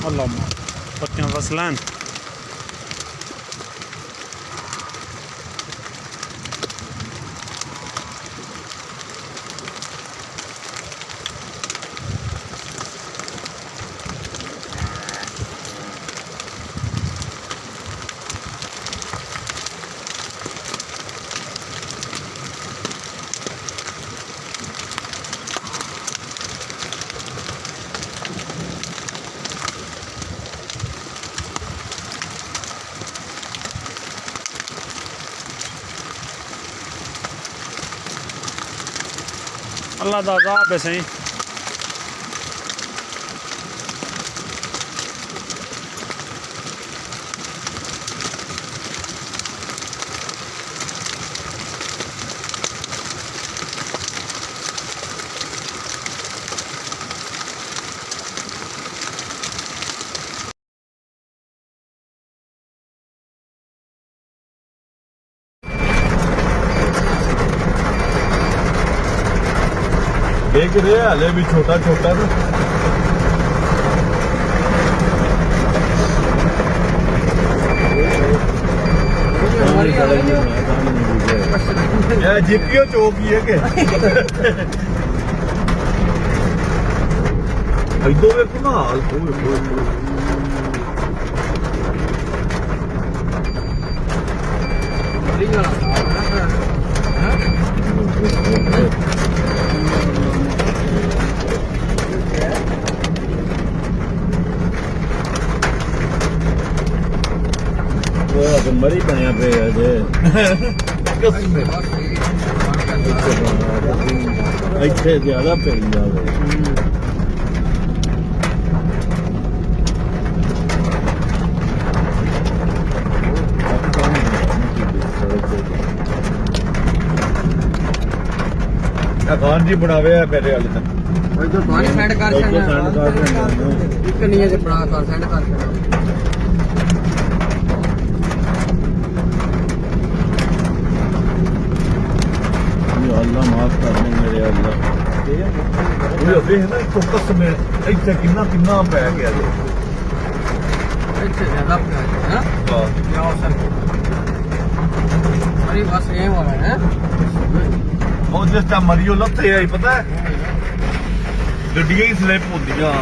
اللهم पत्तियां फसलन अल्लाह दा अज़ाब है सही। देख रहे हैं हले भी छोटा छोटा ना जीपीओ चौकी है के इधो वेखो ना हाल मरी बनया पे इतने ज्यादा पेड़ जावे खान जी बनावे मेरे वाले तक पानी सेंड कर एक नहीं है बना कर सेंड कर अल्लाह माफ कर दे मेरे अल्लाह है ना फोकस में इतने किन्ना किन्ना पै गया जी ज्यादा बस ये वाला है और जिस टाइम मरियो लत्ते आई पता है गड्डियां ही स्लिप होंदियां